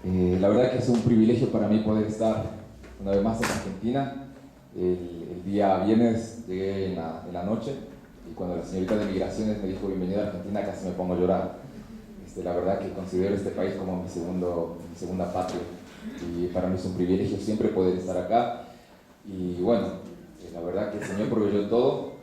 La verdad que es un privilegio para mí poder estar una vez más en Argentina. El día viernes llegué en la noche y cuando la señorita de Migraciones me dijo bienvenida a Argentina casi me pongo a llorar. La verdad que considero este país como mi segunda patria y para mí es un privilegio siempre poder estar acá. Y bueno, la verdad que el Señor proveyó todo,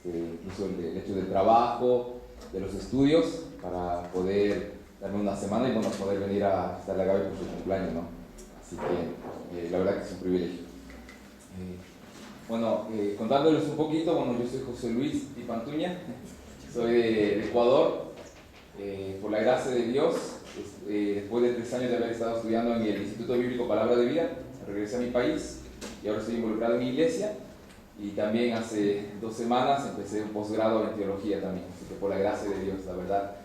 incluso el hecho del trabajo, de los estudios, para poder darme una semana y bueno, poder venir a estar a Gaby por su cumpleaños, ¿no? Así que la verdad que es un privilegio. Contándoles un poquito, bueno, yo soy José Luis Di Pantuña, soy de Ecuador. Por la gracia de Dios, después de 3 años de haber estado estudiando en el Instituto Bíblico Palabra de Vida, regresé a mi país y ahora estoy involucrado en mi iglesia. Y también hace 2 semanas empecé un posgrado en teología también, así que por la gracia de Dios, la verdad,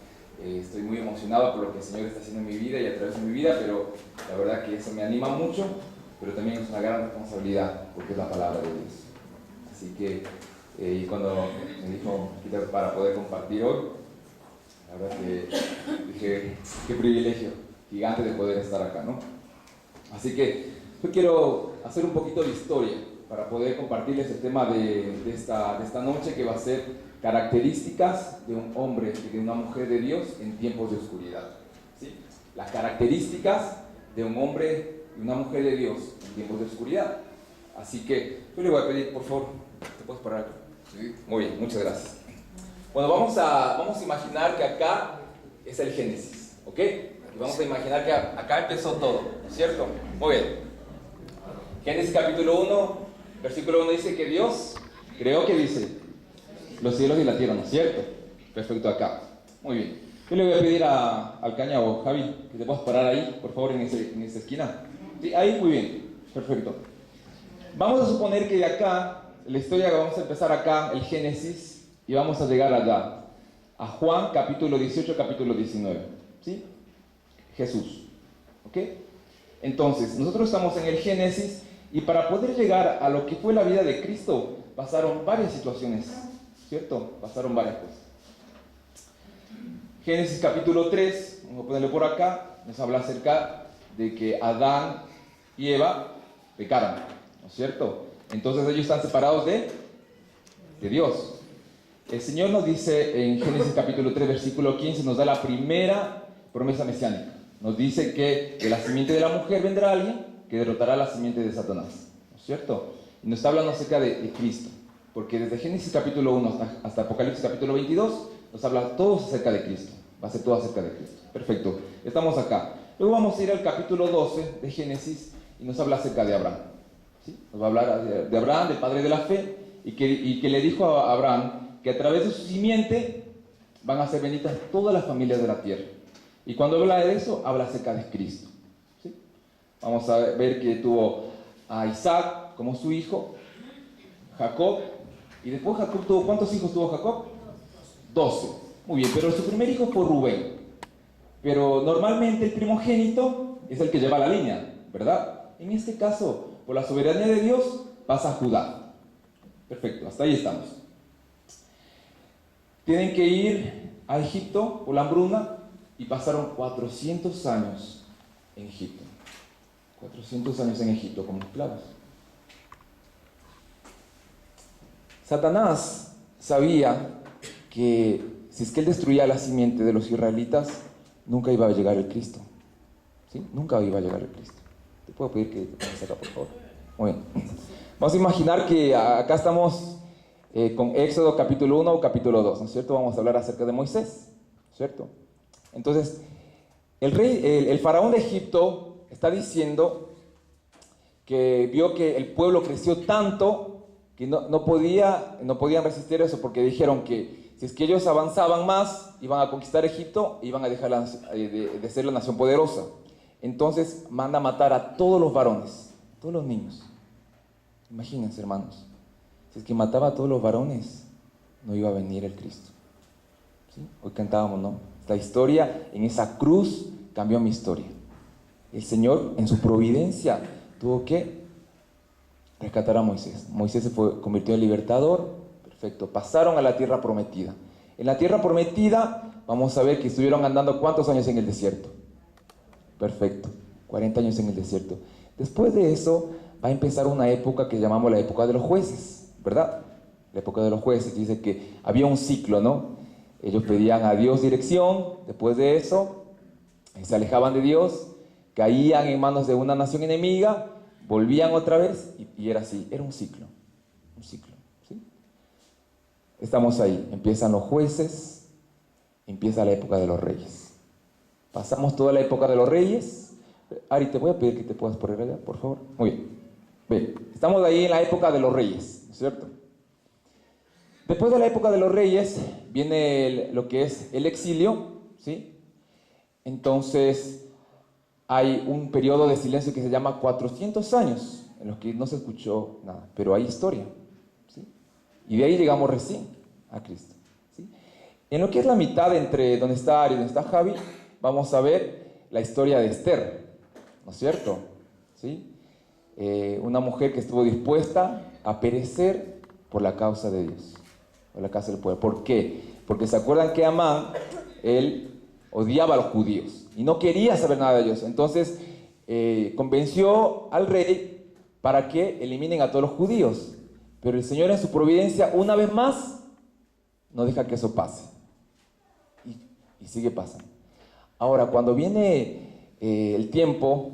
estoy muy emocionado por lo que el Señor está haciendo en mi vida y a través de mi vida, pero la verdad que eso me anima mucho, pero también es una gran responsabilidad porque es la palabra de Dios. Así que, y cuando me dijo para poder compartir hoy, la verdad que dije, qué privilegio gigante de poder estar acá, ¿no? Así que yo quiero hacer un poquito de historia para poder compartirles el tema de esta noche, que va a ser características de un hombre y de una mujer de Dios en tiempos de oscuridad. ¿Sí? Las características de un hombre y una mujer de Dios en tiempos de oscuridad. Así que yo le voy a pedir, por favor, ¿te puedes parar? ¿Sí? Muy bien, muchas gracias. Bueno, vamos a imaginar que acá es el Génesis, ¿ok? Y vamos a imaginar que acá empezó todo, ¿no es cierto? Muy bien. Génesis capítulo 1, versículo 1 dice que Dios creó, ¿qué dice? Los cielos y la tierra, ¿no es cierto? Perfecto, acá. Muy bien. Yo le voy a pedir al Caña o Javi que te puedas parar ahí, por favor, en esa esquina. Sí, ahí, muy bien. Perfecto. Vamos a suponer que de acá, la historia que vamos a empezar acá, el Génesis, y vamos a llegar allá, a Juan capítulo 18, capítulo 19. ¿Sí? Jesús. ¿Ok? Entonces, nosotros estamos en el Génesis y para poder llegar a lo que fue la vida de Cristo, pasaron varias situaciones, ¿cierto? Pasaron varias cosas. Génesis capítulo 3, vamos a ponerlo por acá, nos habla acerca de que Adán y Eva pecaron, ¿no es cierto? Entonces ellos están separados de Dios. El Señor nos dice en Génesis capítulo 3, versículo 15, nos da la primera promesa mesiánica. Nos dice que de la simiente de la mujer vendrá alguien que derrotará la simiente de Satanás, ¿no es cierto? Y nos está hablando acerca de Cristo, porque desde Génesis capítulo 1 hasta Apocalipsis capítulo 22 nos habla todo acerca de Cristo, va a ser todo acerca de Cristo. Perfecto, estamos acá. Luego vamos a ir al capítulo 12 de Génesis y nos habla acerca de Abraham, ¿sí? Nos va a hablar de Abraham, del padre de la fe, y que le dijo a Abraham que a través de su simiente van a ser benditas todas las familias de la tierra. Y cuando habla de eso, habla acerca de Cristo. ¿Sí? Vamos a ver que tuvo a Isaac como su hijo, Jacob, y después Jacob tuvo, ¿cuántos hijos tuvo Jacob? 12. Muy bien, pero su primer hijo fue Rubén. Pero normalmente el primogénito es el que lleva la línea, ¿verdad? En este caso, por la soberanía de Dios, pasa a Judá. Perfecto, hasta ahí estamos. Tienen que ir a Egipto por la hambruna y pasaron 400 años en Egipto. 400 años en Egipto como esclavos. Satanás sabía que si es que él destruía la simiente de los israelitas, nunca iba a llegar el Cristo. ¿Sí? Nunca iba a llegar el Cristo. ¿Te puedo pedir que te pongas acá, por favor? Muy bien. Vamos a imaginar que acá estamos con Éxodo capítulo 1 o capítulo 2, ¿no es cierto? Vamos a hablar acerca de Moisés, ¿cierto? Entonces, el faraón de Egipto está diciendo que vio que el pueblo creció tanto que no podían resistir eso, porque dijeron que si es que ellos avanzaban más, iban a conquistar Egipto e iban a dejar de ser la nación poderosa. Entonces manda a matar a todos los varones, todos los niños. Imagínense, hermanos. Si es que mataba a todos los varones, no iba a venir el Cristo. ¿Sí? Hoy cantábamos, ¿no? La historia en esa cruz cambió mi historia. El Señor, en su providencia, tuvo que rescatar a Moisés. Moisés se convirtió en libertador. Perfecto. Pasaron a la tierra prometida. En la tierra prometida, vamos a ver que estuvieron andando ¿cuántos años en el desierto? Perfecto. 40 años en el desierto. Después de eso va a empezar una época que llamamos la época de los jueces, ¿verdad? La época de los jueces, dice que había un ciclo, ¿no? Ellos pedían a Dios dirección, después de eso se alejaban de Dios, caían en manos de una nación enemiga, volvían otra vez y era así, era un ciclo, ¿sí? Estamos ahí, empiezan los jueces, empieza la época de los reyes. Pasamos toda la época de los reyes. Ari, te voy a pedir que te puedas poner allá, por favor. Muy bien. Bien, estamos ahí en la época de los reyes, ¿no es cierto? Después de la época de los reyes viene lo que es el exilio, ¿sí? Entonces hay un periodo de silencio que se llama 400 años, en los que no se escuchó nada, pero hay historia, ¿sí? Y de ahí llegamos recién a Cristo, ¿sí? En lo que es la mitad entre donde está Ari y donde está Javi, vamos a ver la historia de Esther, ¿no es cierto? ¿Sí? Una mujer que estuvo dispuesta a perecer por la causa de Dios, por la causa del pueblo. ¿Por qué? Porque se acuerdan que Amán, él odiaba a los judíos y no quería saber nada de ellos. Entonces convenció al rey para que eliminen a todos los judíos. Pero el Señor en su providencia, una vez más, no deja que eso pase. Y sigue pasando. Ahora, cuando viene el tiempo,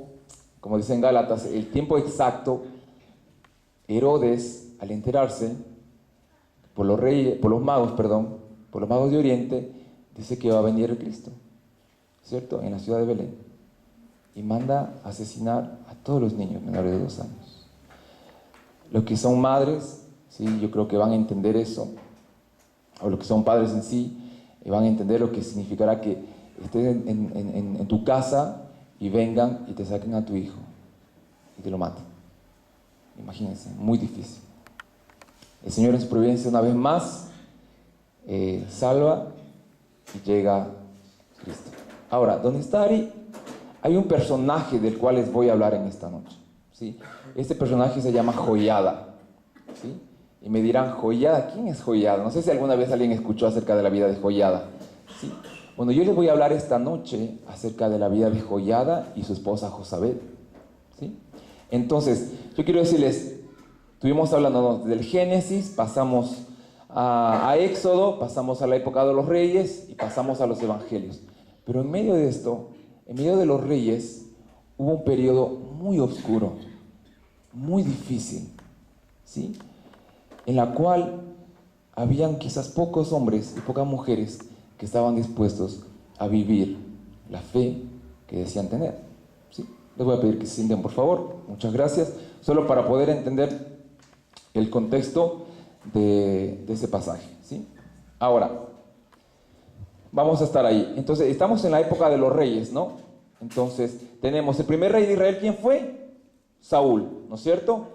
como dicen Gálatas, el tiempo exacto, Herodes, al enterarse, por los magos de Oriente, dice que va a venir el Cristo, ¿cierto? En la ciudad de Belén. Y manda a asesinar a todos los niños menores de 2 años. Los que son madres, ¿sí? Yo creo que van a entender eso, o los que son padres en sí, van a entender lo que significará que estés en tu casa y vengan y te saquen a tu hijo y te lo maten. Imagínense, muy difícil. El Señor en su providencia una vez más salva y llega Cristo. Ahora, donde está Ari, hay un personaje del cual les voy a hablar en esta noche, ¿sí? Este personaje se llama Joiada, ¿sí? Y me dirán, ¿Joiada? ¿Quién es Joiada? No sé si alguna vez alguien escuchó acerca de la vida de Joiada, ¿sí? Bueno, yo les voy a hablar esta noche acerca de la vida de Joiada y su esposa Jozabed, ¿sí? Entonces, yo quiero decirles, estuvimos hablando del Génesis, pasamos a Éxodo, pasamos a la época de los reyes y pasamos a los evangelios. Pero en medio de esto, en medio de los reyes, hubo un periodo muy oscuro, muy difícil, ¿sí? En la cual habían quizás pocos hombres y pocas mujeres que estaban dispuestos a vivir la fe que decían tener, ¿sí? Les voy a pedir que se sienten, por favor. Muchas gracias. Solo para poder entender el contexto de ese pasaje, ¿sí? Ahora, vamos a estar ahí. Entonces, estamos en la época de los reyes, ¿no? Entonces, tenemos el primer rey de Israel, ¿quién fue? Saúl, ¿no es cierto?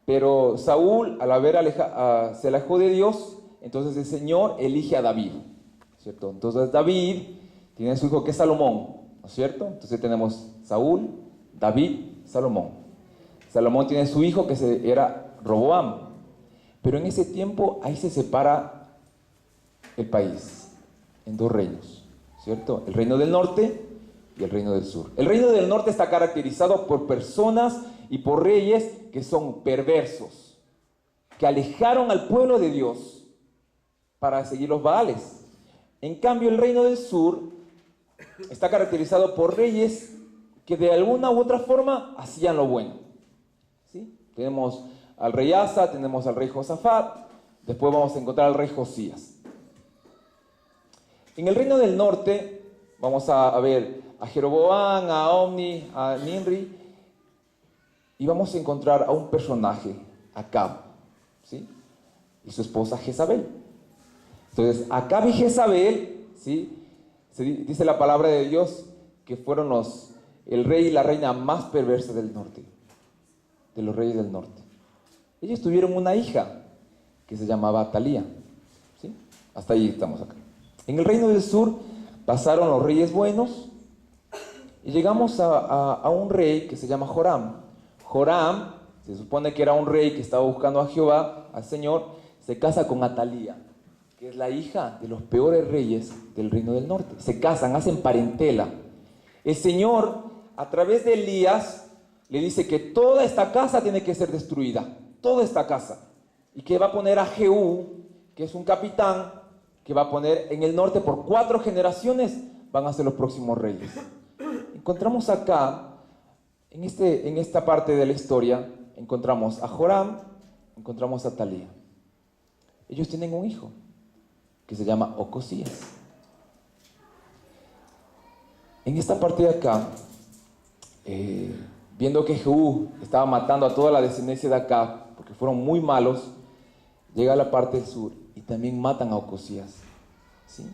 Pero Saúl, al haber se alejó de Dios, entonces el Señor elige a David, ¿cierto? Entonces David tiene su hijo que es Salomón, ¿no es cierto? Entonces tenemos Saúl, David, Salomón. Salomón tiene su hijo que era Roboam. Pero en ese tiempo ahí se separa el país en 2 reinos, ¿cierto? El reino del norte y el reino del sur. El reino del norte está caracterizado por personas y por reyes que son perversos, que alejaron al pueblo de Dios para seguir los Baales. En cambio, el reino del sur está caracterizado por reyes que de alguna u otra forma hacían lo bueno, ¿sí? Tenemos al rey Asa, tenemos al rey Josafat, después vamos a encontrar al rey Josías. En el reino del norte vamos a ver a Jeroboam, a Omni, a Nimri, y vamos a encontrar a un personaje, Acab, ¿sí? Y su esposa Jezabel. Entonces, Acab y Jezabel, ¿sí? Dice la palabra de Dios que fueron el rey y la reina más perversa del norte, de los reyes del norte. Ellos tuvieron una hija que se llamaba Atalía, ¿sí? Hasta ahí estamos acá. En el reino del sur pasaron los reyes buenos y llegamos a un rey que se llama Joram. Joram, se supone que era un rey que estaba buscando a Jehová, al Señor, se casa con Atalía, que es la hija de los peores reyes del reino del norte. Se casan, hacen parentela. El Señor a través de Elías, le dice que toda esta casa tiene que ser destruida, toda esta casa, y que va a poner a Jehú, que es un capitán, que va a poner en el norte por 4 generaciones, van a ser los próximos reyes. Encontramos acá, en esta parte de la historia, encontramos a Joram, encontramos a Atalía. Ellos tienen un hijo, que se llama Ocosías. En esta parte de acá, viendo que Jehú estaba matando a toda la descendencia de acá, porque fueron muy malos, llega a la parte del sur y también matan a Ocosías, ¿sí?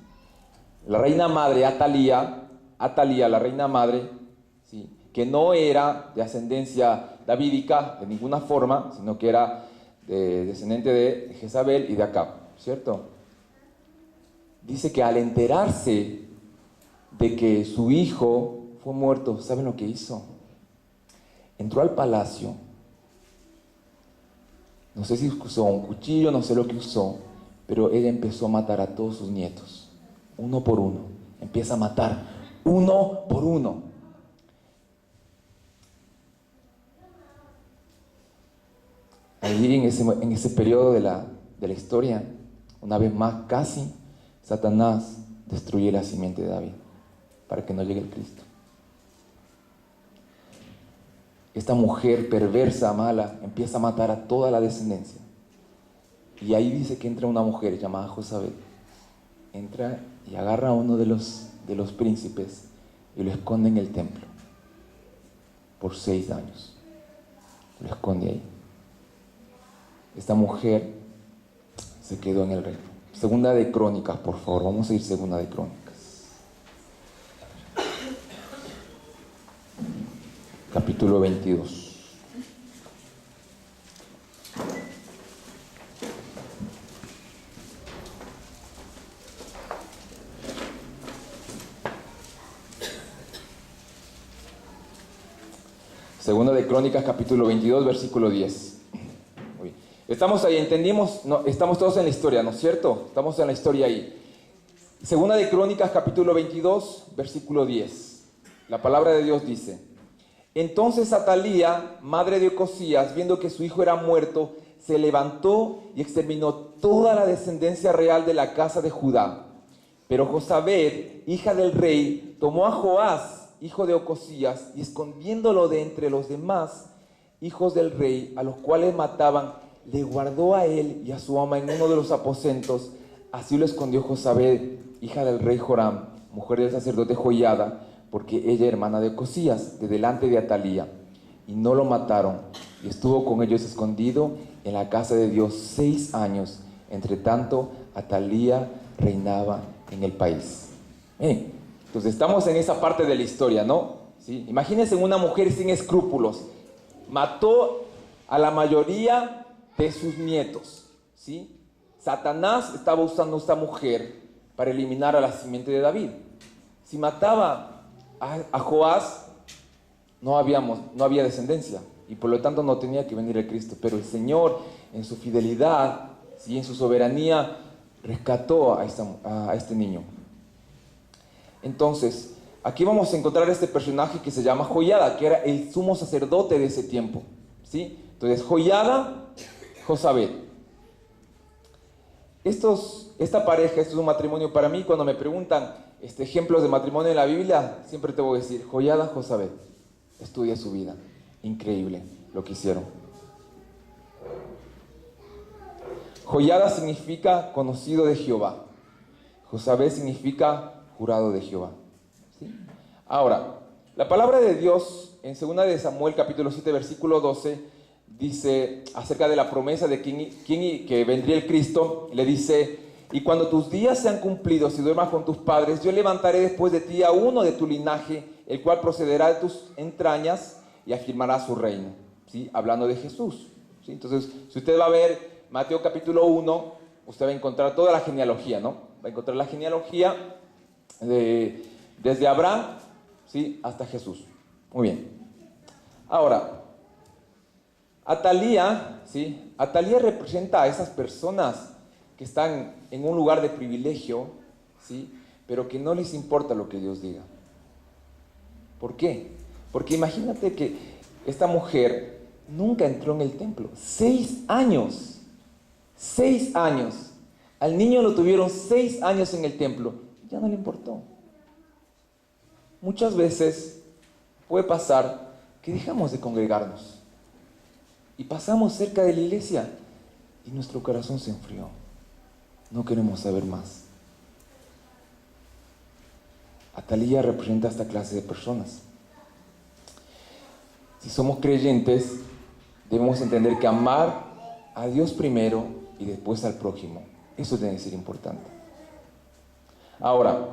La reina madre, Atalía, la reina madre, ¿sí?, que no era de ascendencia davídica de ninguna forma, sino que era descendiente de Jezabel y de Acab, ¿cierto? Dice que al enterarse de que su hijo fue muerto, ¿saben lo que hizo? Entró al palacio, no sé si usó un cuchillo, no sé lo que usó, pero ella empezó a matar a todos sus nietos, uno por uno. Empieza a matar, uno por uno. Ahí en ese periodo de la historia, una vez más casi, Satanás destruye la simiente de David para que no llegue el Cristo. Esta mujer perversa, mala, empieza a matar a toda la descendencia. Y ahí dice que entra una mujer llamada Jezabel. Entra y agarra a uno de los príncipes y lo esconde en el templo por 6 años. Lo esconde ahí. Esta mujer se quedó en el reino. Segunda de Crónicas, por favor. Vamos a ir Segunda de Crónicas. Capítulo 22. Segunda de Crónicas, capítulo 22, versículo 10. Muy bien. Estamos ahí, entendimos, no, estamos todos en la historia, ¿no es cierto? Estamos en la historia ahí. Segunda de Crónicas, capítulo 22, versículo 10. La palabra de Dios dice: entonces Atalía, madre de Ocosías, viendo que su hijo era muerto, se levantó y exterminó toda la descendencia real de la casa de Judá. Pero Josabed, hija del rey, tomó a Joás, hijo de Ocosías, y escondiéndolo de entre los demás hijos del rey, a los cuales mataban, le guardó a él y a su ama en uno de los aposentos. Así lo escondió Josabed, hija del rey Joram, mujer del sacerdote Joiada, porque ella era hermana de Ocosías, de delante de Atalía. Y no lo mataron, y estuvo con ellos escondido en la casa de Dios 6 años. Entre tanto, Atalía reinaba en el país. Entonces estamos en esa parte de la historia, ¿no? ¿Sí? Imagínense una mujer sin escrúpulos. Mató a la mayoría de sus nietos, ¿sí? Satanás estaba usando a esta mujer para eliminar a la simiente de David. Si mataba a Joás, no había descendencia, y por lo tanto no tenía que venir el Cristo. Pero el Señor, en su fidelidad, ¿sí?, en su soberanía, rescató a este niño. Entonces, aquí vamos a encontrar este personaje que se llama Joiada, que era el sumo sacerdote de ese tiempo, ¿sí? Entonces, Joiada, Josabed. Esta pareja, esto es un matrimonio para mí. Cuando me preguntan ejemplos de matrimonio en la Biblia, siempre te voy a decir, Joiada, Josabed. Estudia su vida. Increíble lo que hicieron. Joiada significa conocido de Jehová. Josabed significa jurado de Jehová, ¿sí? Ahora, la palabra de Dios en 2 de Samuel capítulo 7 versículo 12 dice acerca de la promesa de que vendría el Cristo. Le dice: y cuando tus días sean cumplidos y duermas con tus padres, yo levantaré después de ti a uno de tu linaje, el cual procederá de tus entrañas y afirmará su reino, ¿sí? Hablando de Jesús, ¿sí? Entonces, si usted va a ver Mateo capítulo 1, usted va a encontrar toda la genealogía, ¿no? Va a encontrar la genealogía desde Abraham, ¿sí?, hasta Jesús. Muy bien. Ahora, Atalía, ¿sí? Atalía representa a esas personas que están en un lugar de privilegio, ¿sí?, pero que no les importa lo que Dios diga. ¿Por qué? Porque imagínate que esta mujer nunca entró en el templo. 6 años. 6 años. Al niño lo tuvieron 6 años en el templo. Ya no le importó. Muchas veces puede pasar que dejamos de congregarnos y pasamos cerca de la iglesia y nuestro corazón se enfrió. No queremos saber más. Atalía representa a esta clase de personas. Si somos creyentes, debemos entender que amar a Dios primero y después al prójimo. Eso debe ser importante. Ahora,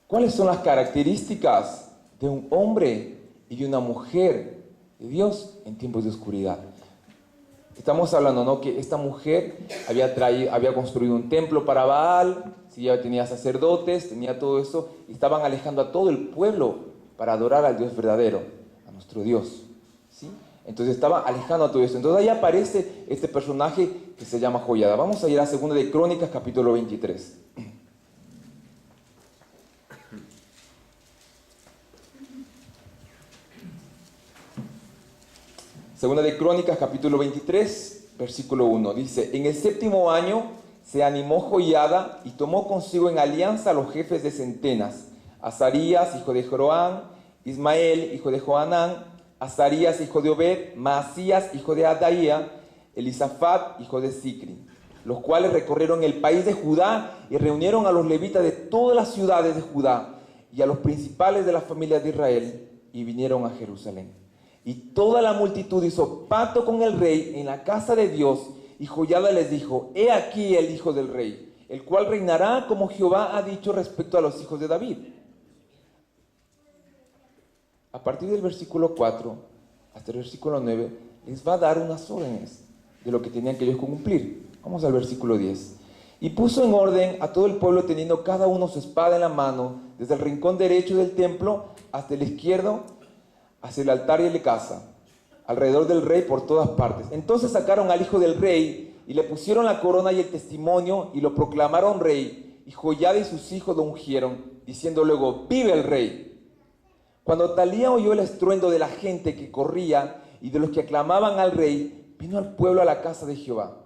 ¿cuáles son las características de un hombre y de una mujer de Dios en tiempos de oscuridad? Estamos hablando, ¿no?, que esta mujer había construido un templo para Baal, sí, ya tenía sacerdotes, tenía todo eso, y estaban alejando a todo el pueblo para adorar al Dios verdadero, a nuestro Dios, ¿sí? Entonces estaba alejando a todo eso. Entonces ahí aparece este personaje que se llama Joiada. Vamos a ir a 2 de Crónicas, capítulo 23. Segunda de Crónicas, capítulo 23, versículo 1. Dice: en el 7º año se animó Joiada y tomó consigo en alianza a los jefes de centenas: Azarías, hijo de Joram; Ismael, hijo de Johanán; Azarías, hijo de Obed; Maasías, hijo de Adaía; Elisafat, hijo de Sicri, los cuales recorrieron el país de Judá y reunieron a los levitas de todas las ciudades de Judá y a los principales de las familias de Israel, y vinieron a Jerusalén. Y toda la multitud hizo pacto con el rey en la casa de Dios, y Joiada les dijo: he aquí el hijo del rey, el cual reinará como Jehová ha dicho respecto a los hijos de David. A partir del versículo 4 hasta el versículo 9 les va a dar unas órdenes de lo que tenían que ellos cumplir. Vamos al versículo 10. Y puso en orden a todo el pueblo, teniendo cada uno su espada en la mano, desde el rincón derecho del templo hasta el izquierdo, hacia el altar y la casa, alrededor del rey por todas partes. Entonces sacaron al hijo del rey y le pusieron la corona y el testimonio y lo proclamaron rey. Y Joiada y sus hijos lo ungieron, diciendo luego: vive el rey. Cuando Atalía oyó el estruendo de la gente que corría y de los que aclamaban al rey, vino al pueblo a la casa de Jehová.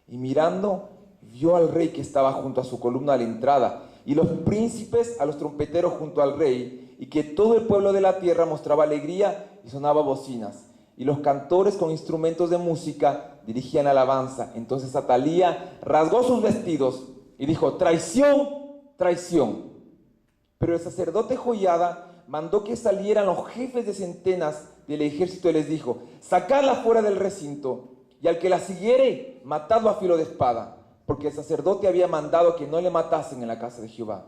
Y mirando, vio al rey que estaba junto a su columna a la entrada, y los príncipes a los trompeteros junto al rey, y que todo el pueblo de la tierra mostraba alegría y sonaba bocinas, y los cantores con instrumentos de música dirigían alabanza. Entonces Atalía rasgó sus vestidos y dijo: traición, traición. Pero el sacerdote Joiada mandó que salieran los jefes de centenas del ejército y les dijo: sacadla fuera del recinto, y al que la siguiere, matadlo a filo de espada, porque el sacerdote había mandado que no le matasen en la casa de Jehová.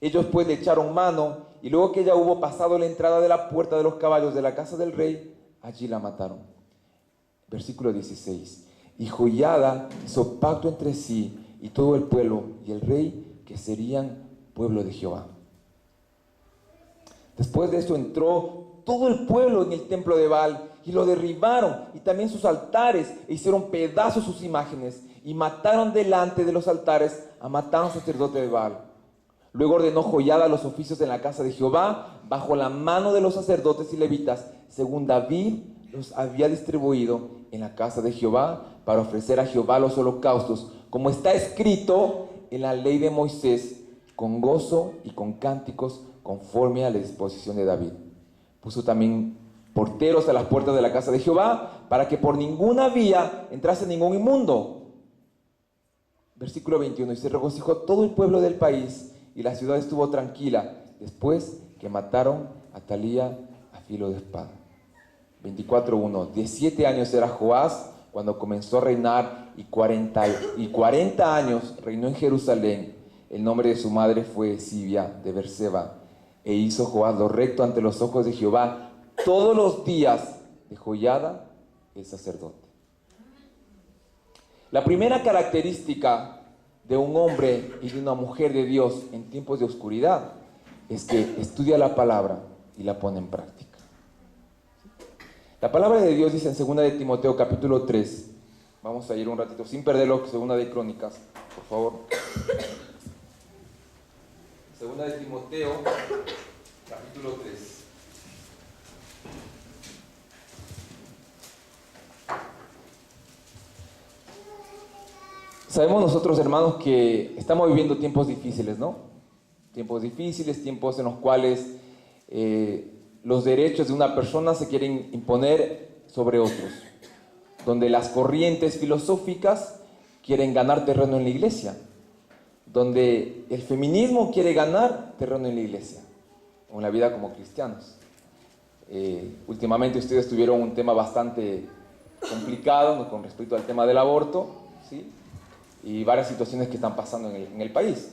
Ellos pues le echaron mano, y luego que ella hubo pasado la entrada de la puerta de los caballos de la casa del rey, allí la mataron. Versículo 16. Y Joiada hizo pacto entre sí y todo el pueblo y el rey, que serían pueblo de Jehová. Después de esto entró todo el pueblo en el templo de Baal y lo derribaron, y también sus altares, e hicieron pedazos sus imágenes, y mataron delante de los altares a Matán, sacerdote de Baal. Luego ordenó Joiada los oficios en la casa de Jehová, bajo la mano de los sacerdotes y levitas, según David los había distribuido en la casa de Jehová, para ofrecer a Jehová los holocaustos, como está escrito en la ley de Moisés, con gozo y con cánticos, conforme a la disposición de David. Puso también porteros a las puertas de la casa de Jehová, para que por ninguna vía entrase ningún inmundo. Versículo 21. Y se regocijó todo el pueblo del país, y la ciudad estuvo tranquila, después que mataron a Atalía a filo de espada. 24:1. 17 años era Joás cuando comenzó a reinar, y 40 años reinó en Jerusalén. El nombre de su madre fue Sibia de Berseba. E hizo Joás lo recto ante los ojos de Jehová todos los días de Joiada el sacerdote. La primera característica de un hombre y de una mujer de Dios en tiempos de oscuridad es que estudia la palabra y la pone en práctica. La palabra de Dios dice en 2 de Timoteo capítulo 3, vamos a ir un ratito sin perderlo, 2 de Crónicas, por favor. 2 de Timoteo capítulo 3. Sabemos nosotros, hermanos, que estamos viviendo tiempos difíciles, ¿no? Tiempos difíciles, tiempos en los cuales los derechos de una persona se quieren imponer sobre otros, donde las corrientes filosóficas quieren ganar terreno en la iglesia, donde el feminismo quiere ganar terreno en la iglesia, o en la vida como cristianos. Últimamente ustedes tuvieron un tema bastante complicado, ¿no?, con respecto al tema del aborto, ¿sí?, y varias situaciones que están pasando en el país.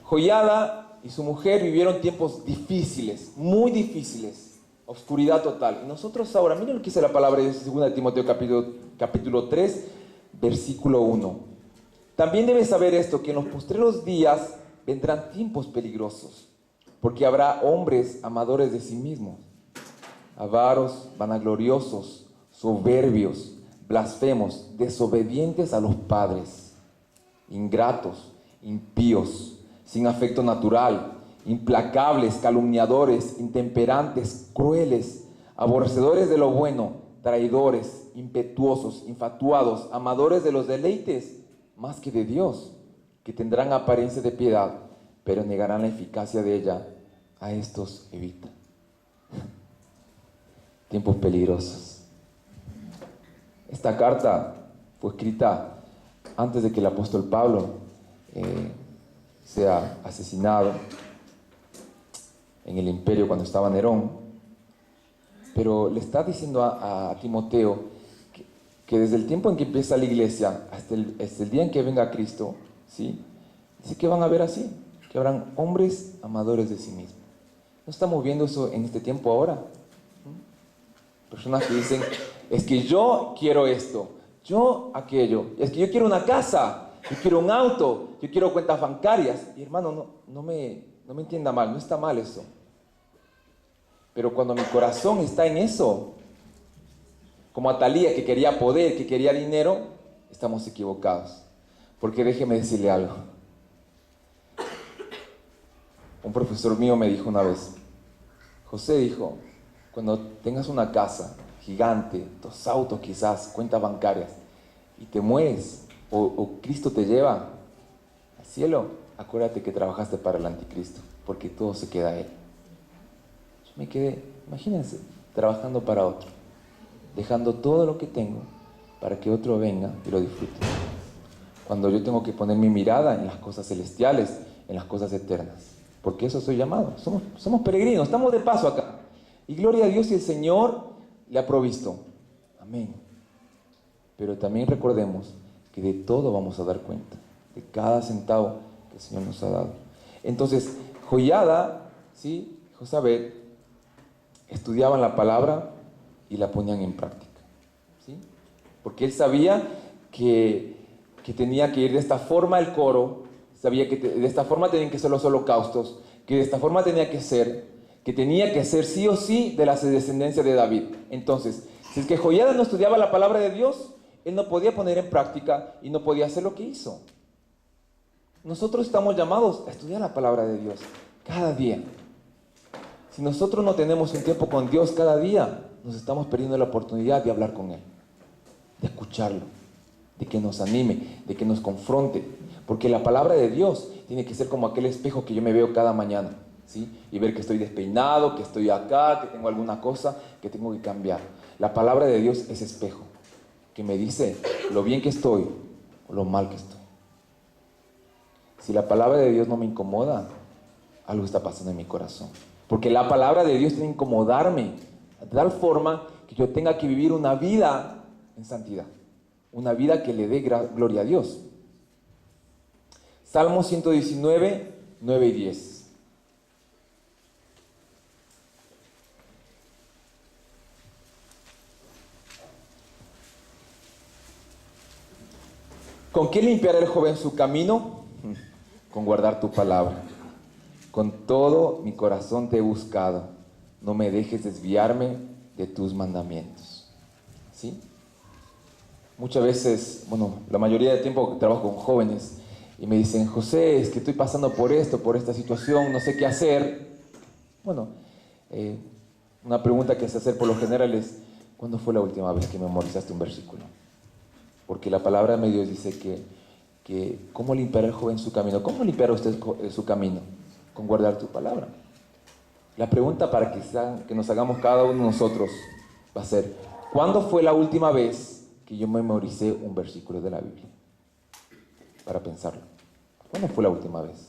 Joiada y su mujer vivieron tiempos difíciles, muy difíciles, oscuridad total. Y nosotros ahora, miren lo que dice la palabra de Dios en 2 Timoteo capítulo 3, versículo 1. También debes saber esto, que en los postreros días vendrán tiempos peligrosos, porque habrá hombres amadores de sí mismos, avaros, vanagloriosos, soberbios, blasfemos, desobedientes a los padres, ingratos, impíos, sin afecto natural, implacables, calumniadores, intemperantes, crueles, aborrecedores de lo bueno, traidores, impetuosos, infatuados, amadores de los deleites más que de Dios, que tendrán apariencia de piedad, pero negarán la eficacia de ella. A estos evita. Tiempos peligrosos. Esta carta fue escrita antes de que el apóstol Pablo sea asesinado en el imperio cuando estaba Nerón, pero le está diciendo a Timoteo que desde el tiempo en que empieza la iglesia hasta el día en que venga Cristo, ¿sí?, dice que van a ver así, que habrán hombres amadores de sí mismos. ¿No estamos viendo eso en este tiempo ahora? Personas que dicen, es que yo quiero esto, yo aquello, es que yo quiero una casa, yo quiero un auto, yo quiero cuentas bancarias. Y hermano, no me entienda mal, no está mal eso. Pero cuando mi corazón está en eso, como Atalía, que quería poder, que quería dinero, estamos equivocados. Porque déjeme decirle algo. Un profesor mío me dijo una vez, José, dijo, cuando tengas una casa gigante, 2 autos quizás, cuentas bancarias, y te mueres, o Cristo te lleva al cielo, acuérdate que trabajaste para el anticristo, porque todo se queda a él. Yo me quedé, imagínense, trabajando para otro, dejando todo lo que tengo para que otro venga y lo disfrute. Cuando yo tengo que poner mi mirada en las cosas celestiales, en las cosas eternas, porque eso soy llamado. Somos peregrinos, estamos de paso acá. Y gloria a Dios, y el Señor le ha provisto. Amén. Pero también recordemos que de todo vamos a dar cuenta, de cada centavo que el Señor nos ha dado. Entonces, Joiada, ¿sí?, Josabed, estudiaban la palabra y la ponían en práctica, ¿sí?, porque él sabía que tenía que ir de esta forma el coro, sabía que de esta forma tenían que ser los holocaustos, que de esta forma tenía que ser sí o sí de la descendencia de David. Entonces, si es que Joiada no estudiaba la palabra de Dios, él no podía poner en práctica y no podía hacer lo que hizo. Nosotros estamos llamados a estudiar la palabra de Dios cada día. Si nosotros no tenemos un tiempo con Dios cada día, nos estamos perdiendo la oportunidad de hablar con Él, de escucharlo, de que nos anime, de que nos confronte, porque la palabra de Dios tiene que ser como aquel espejo que yo me veo cada mañana, ¿sí?, y ver que estoy despeinado, que estoy acá, que tengo alguna cosa que tengo que cambiar. La palabra de Dios es espejo, que me dice lo bien que estoy o lo mal que estoy. Si la palabra de Dios no me incomoda, algo está pasando en mi corazón, porque la palabra de Dios tiene que incomodarme de tal forma que yo tenga que vivir una vida en santidad, una vida que le dé gloria a Dios. Salmo 119, 9 y 10. ¿Con qué limpiará el joven su camino? Con guardar tu palabra. Con todo mi corazón te he buscado. No me dejes desviarme de tus mandamientos. ¿Sí? Muchas veces, la mayoría del tiempo que trabajo con jóvenes, y me dicen, José, es que estoy pasando por esto, por esta situación, no sé qué hacer. Bueno, una pregunta que se hace por lo general es, ¿cuándo fue la última vez que memorizaste un versículo? Porque la palabra de Dios dice que ¿cómo limpiará el joven su camino? ¿Cómo limpiará usted su camino? Con guardar tu palabra. La pregunta para que nos hagamos cada uno de nosotros va a ser, ¿cuándo fue la última vez que yo memoricé un versículo de la Biblia? Para pensarlo. ¿Cuándo fue la última vez?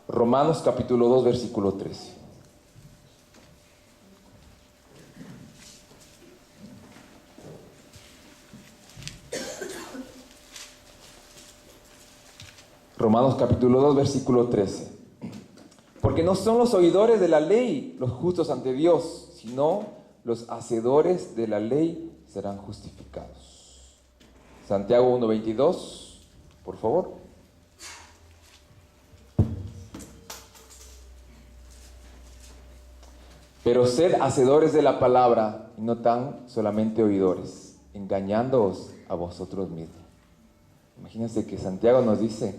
Romanos capítulo 2, versículo 13. Romanos capítulo 2, versículo 13. Porque no son los oidores de la ley los justos ante Dios, sino los hacedores de la ley serán justificados. Santiago 1:22, por favor. Pero sed hacedores de la palabra y no tan solamente oidores, engañándoos a vosotros mismos. Imagínense que Santiago nos dice,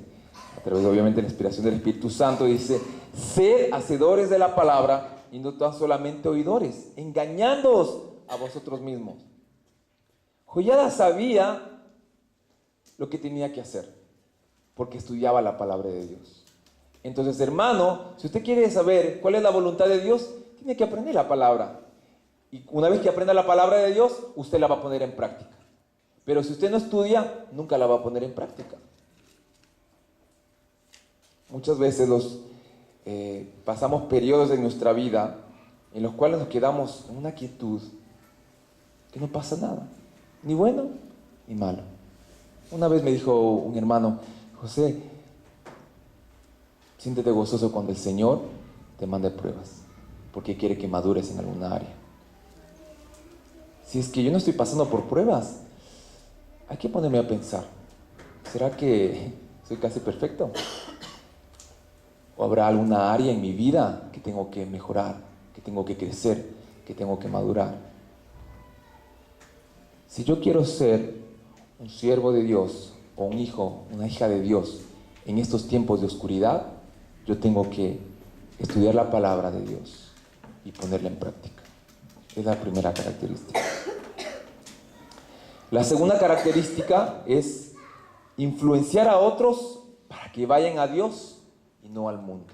a través obviamente de la inspiración del Espíritu Santo, dice, sed hacedores de la palabra y no tan solamente oidores, engañándoos a vosotros mismos. Joiada sabía lo que tenía que hacer, porque estudiaba la palabra de Dios. Entonces, hermano, si usted quiere saber cuál es la voluntad de Dios, tiene que aprender la palabra. Y una vez que aprenda la palabra de Dios, usted la va a poner en práctica. Pero si usted no estudia, nunca la va a poner en práctica. Muchas veces pasamos periodos de nuestra vida en los cuales nos quedamos en una quietud, que no pasa nada, ni bueno ni malo. Una vez me dijo un hermano, José, siéntete gozoso cuando el Señor te mande pruebas, porque quiere que madures en alguna área. Si es que yo no estoy pasando por pruebas, hay que ponerme a pensar, ¿será que soy casi perfecto? ¿O habrá alguna área en mi vida que tengo que mejorar, que tengo que crecer, que tengo que madurar? Si yo quiero ser un siervo de Dios o un hijo, una hija de Dios en estos tiempos de oscuridad, yo tengo que estudiar la palabra de Dios y ponerla en práctica. Es la primera característica. La segunda característica es influenciar a otros para que vayan a Dios y no al mundo.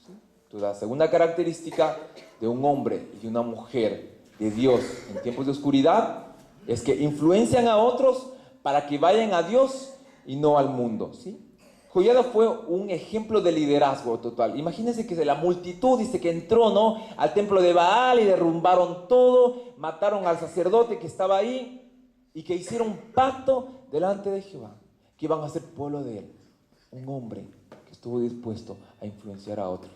¿Sí? Entonces, la segunda característica de un hombre y de una mujer de Dios en tiempos de oscuridad es que influencian a otros para que vayan a Dios y no al mundo. ¿Sí? Joiada fue un ejemplo de liderazgo total. Imagínense que la multitud dice que entró, ¿no?, al templo de Baal y derrumbaron todo, mataron al sacerdote que estaba ahí y que hicieron un pacto delante de Jehová, que iban a ser pueblo de él. Un hombre que estuvo dispuesto a influenciar a otros.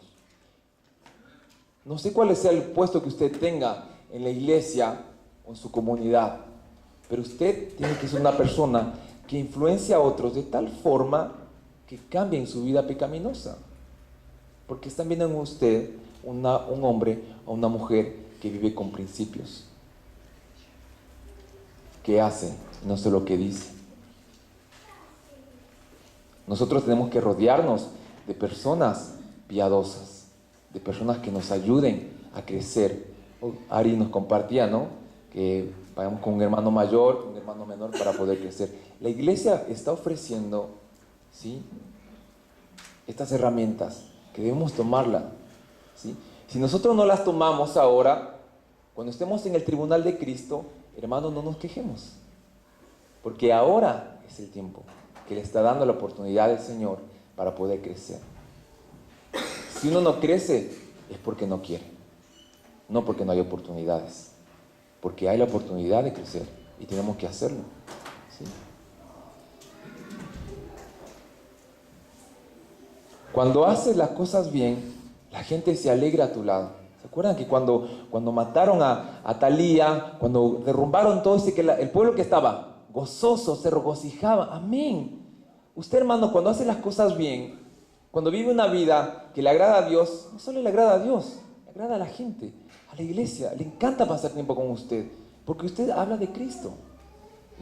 No sé cuál sea el puesto que usted tenga en la iglesia o en su comunidad, pero usted tiene que ser una persona que influencia a otros de tal forma que cambien su vida pecaminosa, porque están viendo en usted un hombre o una mujer que vive con principios, que hace, no sé lo que dice. Nosotros tenemos que rodearnos de personas piadosas, de personas que nos ayuden a crecer. Ari nos compartía, ¿no?, que vayamos con un hermano mayor, con un hermano menor para poder crecer. La iglesia está ofreciendo, ¿sí?, estas herramientas que debemos tomarlas, ¿sí? Si nosotros no las tomamos ahora, cuando estemos en el tribunal de Cristo, hermanos, no nos quejemos, porque ahora es el tiempo que le está dando la oportunidad al Señor para poder crecer. Si uno no crece, es porque no quiere, no porque no hay oportunidades, porque hay la oportunidad de crecer y tenemos que hacerlo, ¿sí? Cuando haces las cosas bien, la gente se alegra a tu lado. ¿Se acuerdan que cuando mataron a Talía, cuando derrumbaron todo ese, que el pueblo que estaba gozoso, se regocijaba? Amén. Usted, hermano, cuando hace las cosas bien, cuando vive una vida que le agrada a Dios, no solo le agrada a Dios, le agrada a la gente, a la iglesia. Le encanta pasar tiempo con usted, porque usted habla de Cristo.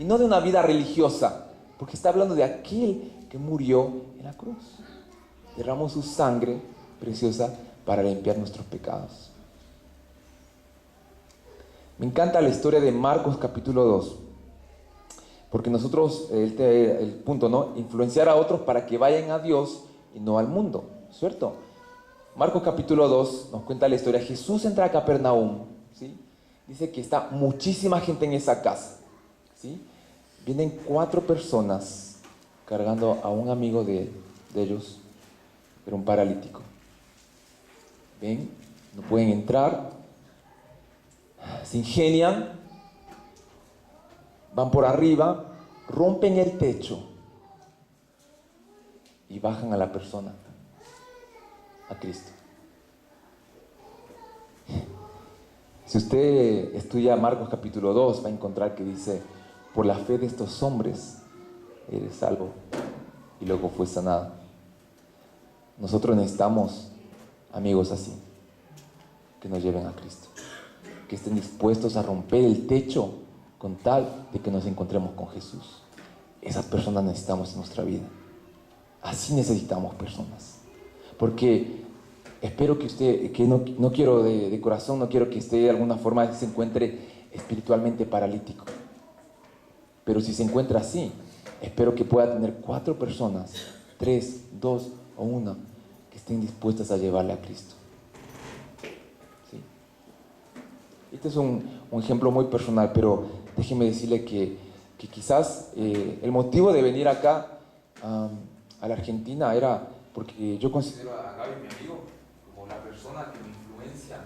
Y no de una vida religiosa, porque está hablando de aquel que murió en la cruz. Derramó su sangre preciosa para limpiar nuestros pecados. Me encanta la historia de Marcos capítulo 2. Porque nosotros, el punto, ¿no? Influenciar a otros para que vayan a Dios y no al mundo, ¿cierto? Marcos capítulo 2 nos cuenta la historia. Jesús entra a Capernaum, ¿sí? Dice que está muchísima gente en esa casa, ¿sí? Vienen 4 personas cargando a un amigo de ellos, era un paralítico. Ven, no pueden entrar, se ingenian, van por arriba, rompen el techo y bajan a la persona, a Cristo. Si usted estudia Marcos capítulo 2, va a encontrar que dice, por la fe de estos hombres eres salvo, y luego fue sanado. Nosotros necesitamos amigos así, que nos lleven a Cristo, que estén dispuestos a romper el techo con tal de que nos encontremos con Jesús. Esas personas necesitamos en nuestra vida. Así necesitamos personas. Porque espero que usted, que no quiero de corazón, no quiero que usted de alguna forma se encuentre espiritualmente paralítico. Pero si se encuentra así, espero que pueda tener 4 personas, 3, 2 o 1, que estén dispuestas a llevarle a Cristo. ¿Sí? Este es un ejemplo muy personal, pero déjeme decirle que quizás el motivo de venir acá a la Argentina era porque yo considero a Gaby, mi amigo, como la persona que me influencia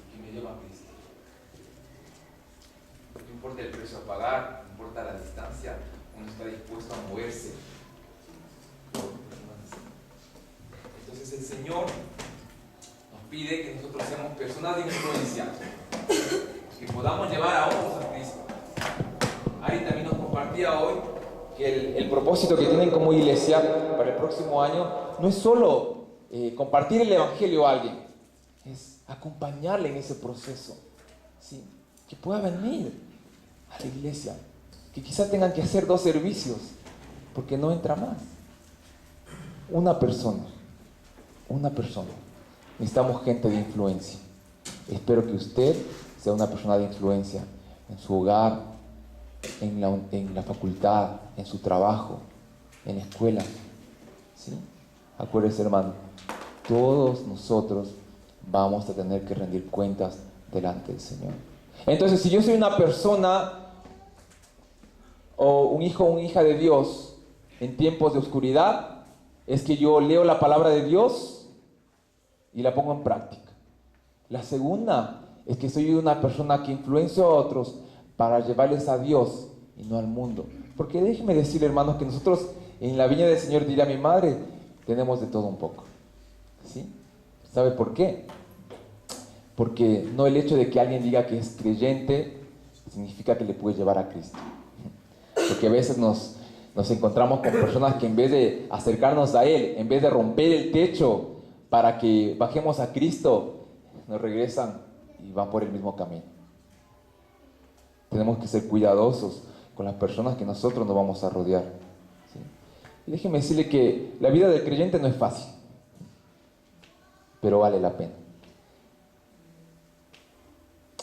y que me lleva a Cristo. No importa el precio a pagar, no importa la distancia, uno está dispuesto a moverse. Entonces el Señor nos pide que nosotros seamos personas de influencia, que podamos llevar a otros a Cristo. Ari también nos compartía hoy que el propósito que tienen como iglesia para el próximo año no es solo compartir el evangelio a alguien, es acompañarle en ese proceso, ¿sí? Que pueda venir a la iglesia, que quizás tengan que hacer 2 servicios porque no entra más. Una persona. Necesitamos gente de influencia. Espero que usted sea una persona de influencia en su hogar, en la facultad, en su trabajo, en la escuela, ¿sí? Acuérdese, hermano, todos nosotros vamos a tener que rendir cuentas delante del Señor. Entonces, si yo soy una persona o un hijo o una hija de Dios en tiempos de oscuridad, es que yo leo la palabra de Dios y la pongo en práctica. La segunda es que soy una persona que influencia a otros para llevarles a Dios y no al mundo. Porque déjeme decirle, hermanos, que nosotros en la viña del Señor, diría mi madre, tenemos de todo un poco, ¿sí? ¿Sabe por qué? Porque no el hecho de que alguien diga que es creyente significa que le puede llevar a Cristo. Porque a veces nos encontramos con personas que en vez de acercarnos a Él, en vez de romper el techo para que bajemos a Cristo, nos regresan y van por el mismo camino. Tenemos que ser cuidadosos con las personas que nosotros nos vamos a rodear, ¿sí? Y déjeme decirle que la vida del creyente no es fácil, pero vale la pena.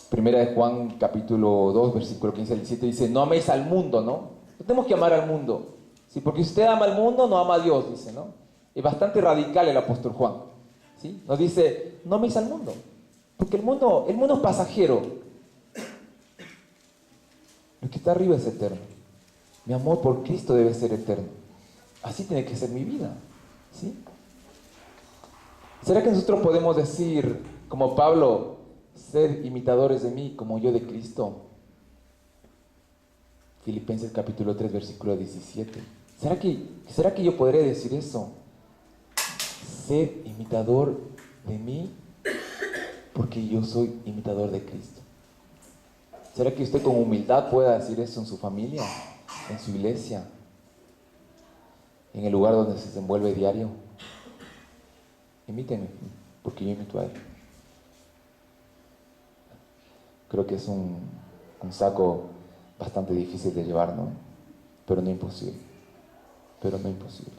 Primera de Juan capítulo 2 versículo 15 al 17 dice: no améis al mundo, ¿no? No tenemos que amar al mundo, ¿sí? Porque si usted ama al mundo, no ama a Dios, dice, ¿no? Es bastante radical el apóstol Juan, ¿sí? Nos dice: no améis al mundo, porque el mundo es pasajero. Lo que está arriba es eterno. Mi amor por Cristo debe ser eterno. Así tiene que ser mi vida, ¿sí? ¿Será que nosotros podemos decir, como Pablo, ser imitadores de mí como yo de Cristo? Filipenses capítulo 3 versículo 17. ¿Será que yo podré decir eso? Ser imitador de mí porque yo soy imitador de Cristo. ¿Será que usted con humildad pueda decir eso en su familia, en su iglesia, en el lugar donde se desenvuelve diario? Imítenme, porque yo imito a Él. Creo que es un saco bastante difícil de llevar, ¿no? Pero no imposible. Pero no imposible.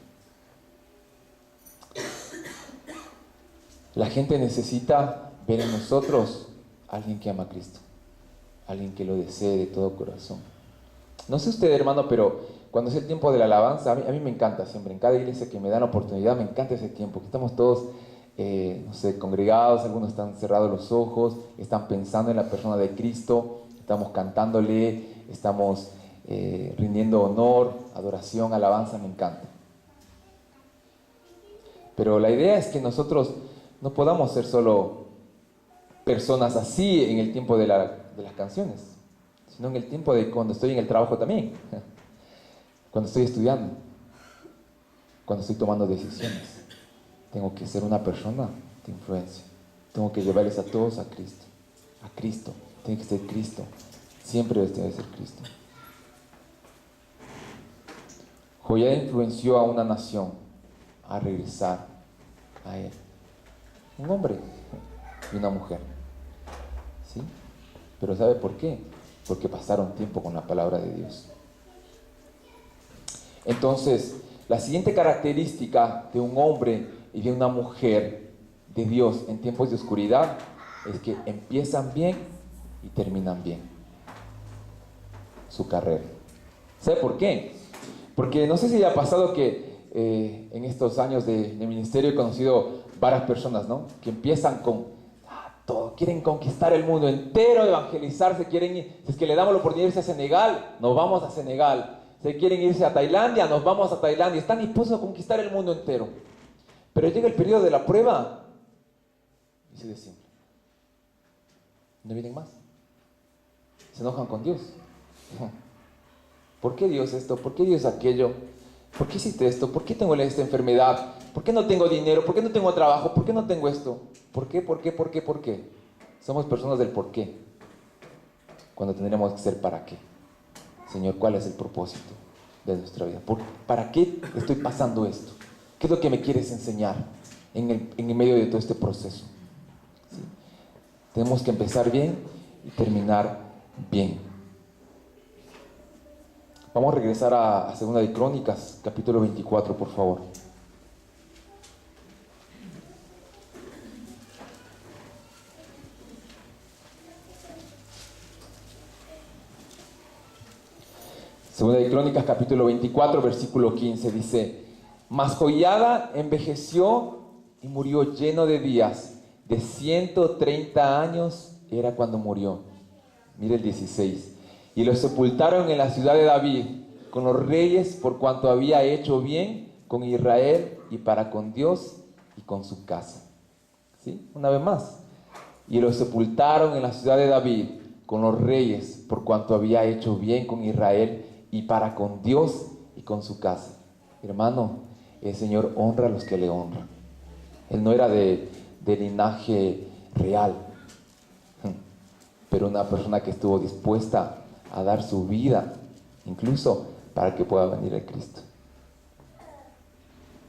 La gente necesita ver en nosotros a alguien que ama a Cristo, alguien que lo desee de todo corazón. No sé usted, hermano, pero cuando es el tiempo de la alabanza, a mí me encanta siempre, en cada iglesia que me dan la oportunidad, me encanta ese tiempo, que estamos todos, no sé, congregados, algunos están cerrados los ojos, están pensando en la persona de Cristo, estamos cantándole, estamos rindiendo honor, adoración, alabanza, me encanta. Pero la idea es que nosotros no podamos ser solo personas así en el tiempo de las canciones, sino en el tiempo de cuando estoy en el trabajo también, cuando estoy estudiando, cuando estoy tomando decisiones. Tengo que ser una persona de influencia. Tengo que llevarles a todos a Cristo. A Cristo. Tiene que ser Cristo. Siempre debe ser Cristo. Joiada influenció a una nación a regresar a él. Un hombre y una mujer. ¿Sí? Pero ¿sabe por qué? Porque pasaron tiempo con la palabra de Dios. Entonces, la siguiente característica de un hombre y de una mujer de Dios en tiempos de oscuridad es que empiezan bien y terminan bien su carrera. ¿Sabe por qué? Porque no sé si ha pasado que en estos años de ministerio he conocido varias personas, ¿no? Que empiezan con todo, quieren conquistar el mundo entero, evangelizarse, quieren ir, si es que le damos la oportunidad de irse a Senegal, nos vamos a Senegal. Si quieren irse a Tailandia, nos vamos a Tailandia. Están dispuestos a conquistar el mundo entero. Pero llega el periodo de la prueba y se simple. No vienen más. Se enojan con Dios. ¿Por qué Dios esto? ¿Por qué Dios aquello? ¿Por qué hiciste esto? ¿Por qué tengo esta enfermedad? ¿Por qué no tengo dinero? ¿Por qué no tengo trabajo? ¿Por qué no tengo esto? ¿Por qué? ¿Por qué? ¿Por qué? ¿Por qué? Somos personas del por qué, cuando tendremos que ser para qué. Señor, ¿cuál es el propósito de nuestra vida? ¿Para qué estoy pasando esto? ¿Qué es lo que me quieres enseñar en el medio de todo este proceso? ¿Sí? Tenemos que empezar bien y terminar bien. Vamos a regresar a Segunda de Crónicas, capítulo 24, por favor. Segunda de Crónicas, capítulo 24, versículo 15, dice: Mas Joiada envejeció y murió lleno de días, de 130 años era cuando murió. Mire el 16. Y lo sepultaron en la ciudad de David, con los reyes, por cuanto había hecho bien con Israel y para con Dios y con su casa. ¿Sí? Una vez más. Y lo sepultaron en la ciudad de David, con los reyes, por cuanto había hecho bien con Israel y para con Dios y con su casa. Hermano, el Señor honra a los que le honran. Él no era de linaje real, pero una persona que estuvo dispuesta a dar su vida, incluso para que pueda venir el Cristo.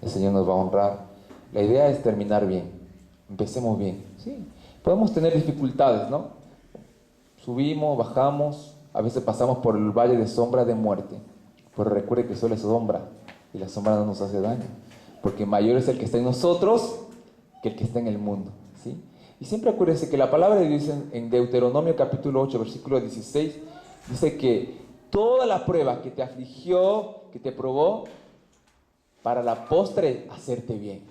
El Señor nos va a honrar. La idea es terminar bien. Empecemos bien. Sí, podemos tener dificultades, ¿no? Subimos, bajamos, a veces pasamos por el valle de sombra de muerte, pero recuerde que solo es sombra y la sombra no nos hace daño, porque mayor es el que está en nosotros que el que está en el mundo, ¿sí? Y siempre acuérdese que la palabra de Dios en Deuteronomio capítulo 8, versículo 16, dice que toda la prueba que te afligió, que te probó, para la postre hacerte bien.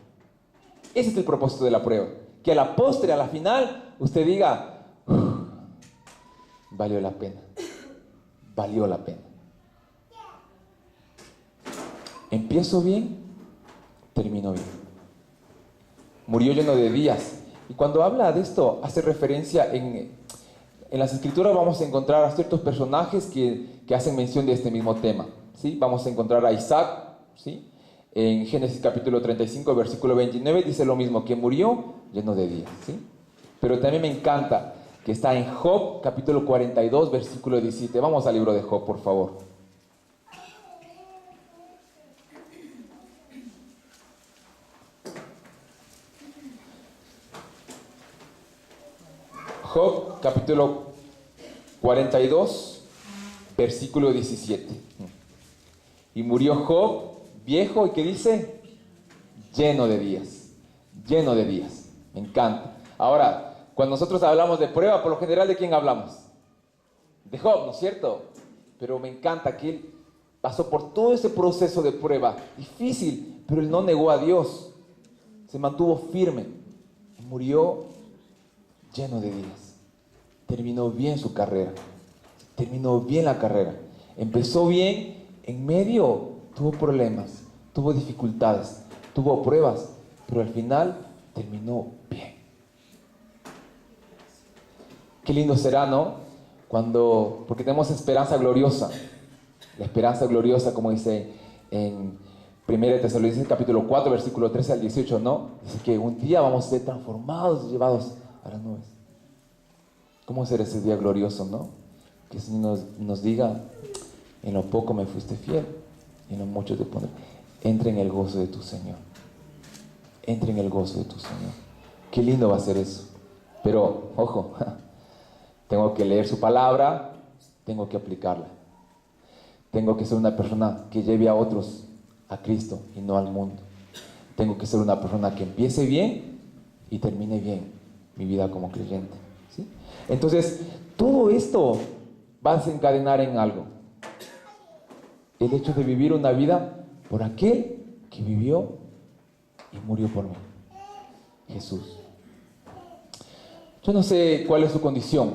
Ese es el propósito de la prueba, que a la postre, a la final, usted diga: valió la pena, valió la pena. Empiezo bien, termino bien. Murió lleno de días. Y cuando habla de esto, hace referencia en las escrituras vamos a encontrar a ciertos personajes que hacen mención de este mismo tema, ¿sí? Vamos a encontrar a Isaac, ¿sí? En Génesis capítulo 35, versículo 29, dice lo mismo, que murió lleno de días, ¿sí? Pero también me encanta que está en Job capítulo 42, versículo 17. Vamos al libro de Job, por favor. Job capítulo 42, versículo 17. Y murió Job, viejo, ¿y qué dice? Lleno de días. Lleno de días. Me encanta. Ahora, cuando nosotros hablamos de prueba, por lo general, ¿de quién hablamos? De Job, ¿no es cierto? Pero me encanta que él pasó por todo ese proceso de prueba. Difícil, pero él no negó a Dios. Se mantuvo firme. Y murió lleno de días. Terminó bien su carrera. Terminó bien la carrera. Empezó bien, en medio tuvo problemas, tuvo dificultades, tuvo pruebas, pero al final terminó bien. Qué lindo será, ¿no? Porque tenemos esperanza gloriosa. La esperanza gloriosa, como dice en 1 Tesalonicenses capítulo 4, versículo 13 al 18, ¿no? Dice que un día vamos a ser transformados y llevados a las nubes. ¿Cómo será ese día glorioso, no? Que el Señor nos diga, en lo poco me fuiste fiel, y en lo mucho te pondré. Entra en el gozo de tu Señor. Entra en el gozo de tu Señor. Qué lindo va a ser eso. Pero, ojo, tengo que leer su palabra, tengo que aplicarla. Tengo que ser una persona que lleve a otros a Cristo y no al mundo. Tengo que ser una persona que empiece bien y termine bien mi vida como creyente, ¿sí? Entonces, todo esto va a desencadenar en algo. El hecho de vivir una vida por aquel que vivió y murió por mí. Jesús. Yo no sé cuál es su condición,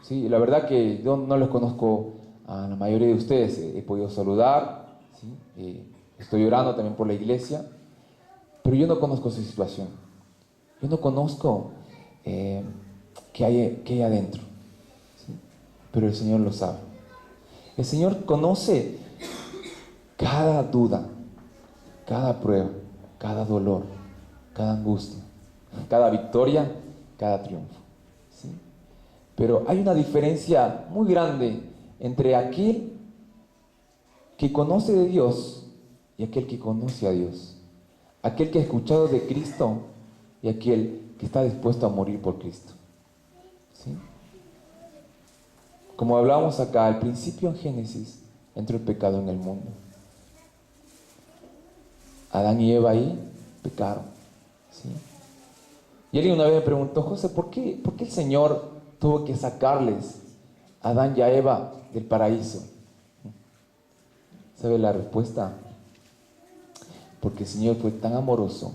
¿sí? La verdad que yo no les conozco a la mayoría de ustedes. He podido saludar, ¿sí? Estoy orando también por la iglesia, pero yo no conozco su situación. Yo no conozco qué hay adentro, ¿sí? Pero el Señor lo sabe. El Señor conoce cada duda, cada prueba, cada dolor, cada angustia, cada victoria, cada triunfo, ¿sí? Pero hay una diferencia muy grande entre aquel que conoce de Dios y aquel que conoce a Dios. Aquel que ha escuchado de Cristo y aquel que está dispuesto a morir por Cristo, ¿sí? Como hablábamos acá, al principio en Génesis entró el pecado en el mundo. Adán y Eva ahí pecaron, ¿sí? Y alguien una vez me preguntó, José, ¿por qué el Señor tuvo que sacarles a Adán y a Eva del paraíso? ¿Sabe la respuesta? Porque el Señor fue tan amoroso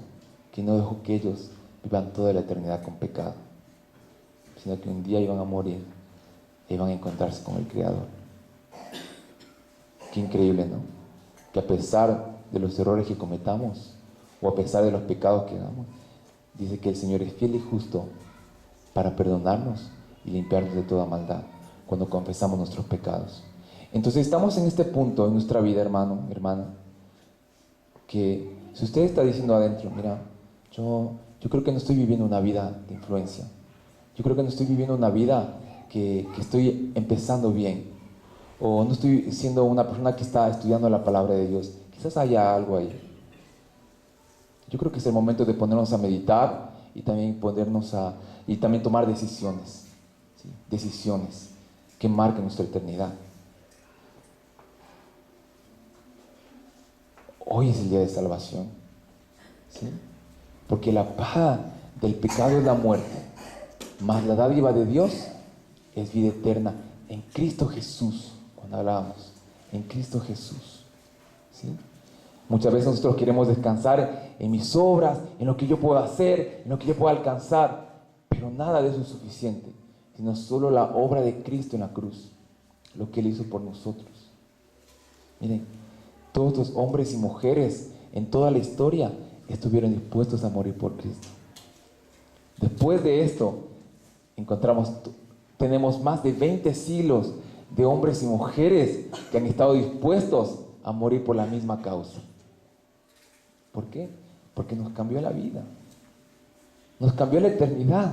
que no dejó que ellos vivan toda la eternidad con pecado, sino que un día iban a morir e iban a encontrarse con el Creador. Qué increíble, ¿no? Que a pesar de los errores que cometamos o a pesar de los pecados que hagamos, dice que el Señor es fiel y justo para perdonarnos y limpiarnos de toda maldad cuando confesamos nuestros pecados. Entonces estamos en este punto en nuestra vida, hermano, hermana, que si usted está diciendo adentro, mira, yo creo que no estoy viviendo una vida de influencia, yo creo que no estoy viviendo una vida que estoy empezando bien, o no estoy siendo una persona que está estudiando la palabra de Dios, quizás haya algo ahí. Yo creo que es el momento de ponernos a meditar y también también tomar decisiones, ¿sí? Decisiones que marquen nuestra eternidad. Hoy es el día de salvación, ¿sí? Porque la paga del pecado es la muerte, mas la dádiva de Dios es vida eterna en Cristo Jesús. Cuando hablábamos, en Cristo Jesús, ¿sí? Muchas veces nosotros queremos descansar en mis obras, en lo que yo puedo hacer, en lo que yo puedo alcanzar, pero nada de eso es suficiente, sino solo la obra de Cristo en la cruz, lo que Él hizo por nosotros. Miren, todos los hombres y mujeres en toda la historia estuvieron dispuestos a morir por Cristo. Después de esto, tenemos más de 20 siglos de hombres y mujeres que han estado dispuestos a morir por la misma causa. ¿Por qué? Porque nos cambió la vida, nos cambió la eternidad.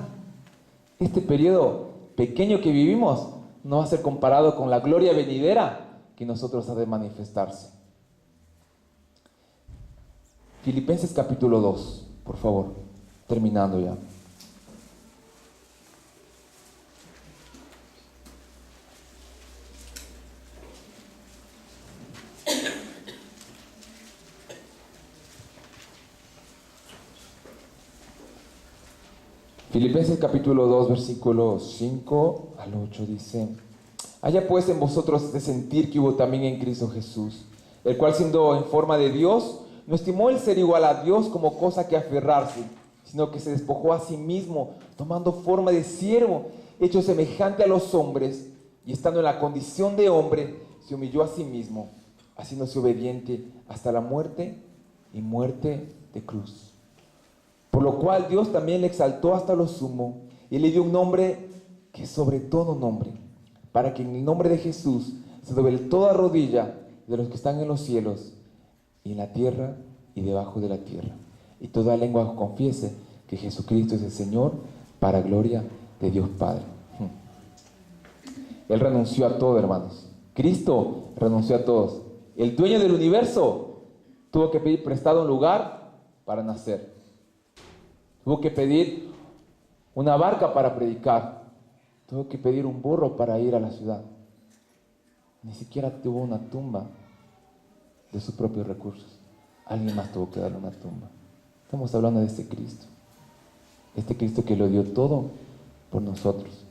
Este periodo pequeño que vivimos no va a ser comparado con la gloria venidera que nosotros ha de manifestarse. Filipenses capítulo 2, por favor, terminando ya. Filipenses capítulo 2, versículos 5 al 8 dice: haya pues en vosotros este sentir que hubo también en Cristo Jesús, el cual siendo en forma de Dios, no estimó el ser igual a Dios como cosa que aferrarse, sino que se despojó a sí mismo, tomando forma de siervo, hecho semejante a los hombres, y estando en la condición de hombre, se humilló a sí mismo, haciéndose obediente hasta la muerte y muerte de cruz. Por lo cual Dios también le exaltó hasta lo sumo y le dio un nombre que es sobre todo nombre, para que en el nombre de Jesús se doble toda rodilla de los que están en los cielos y en la tierra y debajo de la tierra, y toda lengua confiese que Jesucristo es el Señor, para gloria de Dios Padre. Él renunció a todo, hermanos. Cristo renunció a todos. El dueño del universo tuvo que pedir prestado un lugar para nacer. Tuvo que pedir una barca para predicar. Tuvo que pedir un burro para ir a la ciudad. Ni siquiera tuvo una tumba de sus propios recursos. Alguien más tuvo que darle una tumba. Estamos hablando de este Cristo. Este Cristo que lo dio todo por nosotros.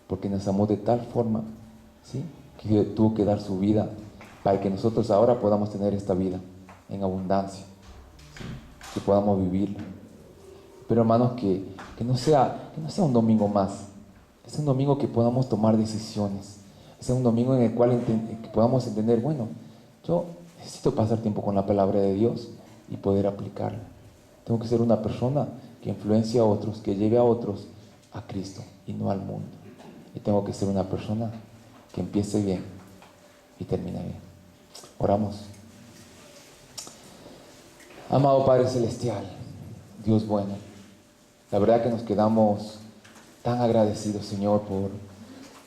Porque nos amó de tal forma, ¿sí?, que tuvo que dar su vida para que nosotros ahora podamos tener esta vida en abundancia, ¿sí?, que podamos vivirla. Pero hermanos, que no sea un domingo más, que sea un domingo que podamos tomar decisiones, que sea un domingo en el cual que podamos entender, bueno, yo necesito pasar tiempo con la palabra de Dios y poder aplicarla. Tengo que ser una persona que influencie a otros, que lleve a otros a Cristo y no al mundo. Y tengo que ser una persona que empiece bien y termine bien. Oramos. Amado Padre Celestial, Dios bueno, la verdad que nos quedamos tan agradecidos, Señor,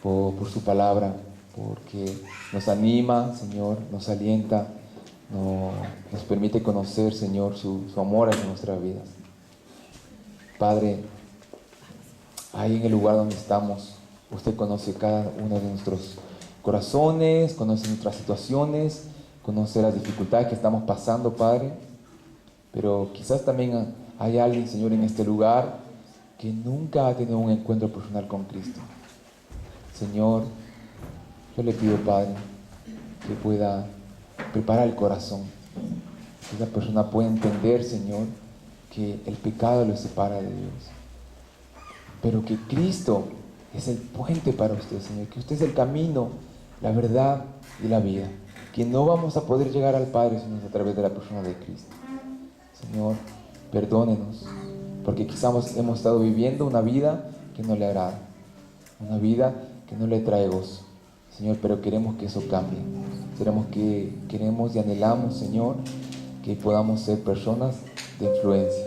por su palabra, porque nos anima, Señor, nos alienta, nos permite conocer, Señor, su amor en nuestras vidas. Padre, ahí en el lugar donde estamos, usted conoce cada uno de nuestros corazones, conoce nuestras situaciones, conoce las dificultades que estamos pasando, Padre. Pero quizás también hay alguien, Señor, en este lugar que nunca ha tenido un encuentro personal con Cristo. Señor, yo le pido, Padre, que pueda preparar el corazón, que esa persona pueda entender, Señor, que el pecado lo separa de Dios, pero que Cristo es el puente para usted, Señor, que usted es el camino, la verdad y la vida, que no vamos a poder llegar al Padre sino a través de la persona de Cristo. Señor, perdónenos, porque quizás hemos estado viviendo una vida que no le agrada, una vida que no le trae gozo, Señor, pero queremos que eso cambie. Queremos y anhelamos, Señor, que podamos ser personas de influencia,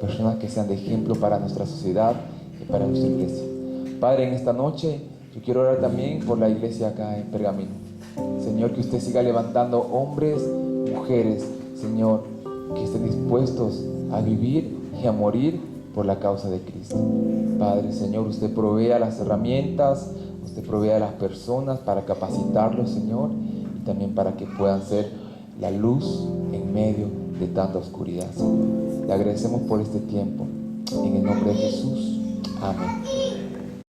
personas que sean de ejemplo para nuestra sociedad y para nuestra iglesia. Padre, en esta noche yo quiero orar también por la iglesia acá en Pergamino. Señor, que usted siga levantando hombres, mujeres, Señor, que estén dispuestos a vivir y a morir por la causa de Cristo. Padre, Señor, usted provea las herramientas, usted provea las personas para capacitarlos, Señor, y también para que puedan ser la luz en medio de tanta oscuridad, Señor. Le agradecemos por este tiempo. En el nombre de Jesús. Amén.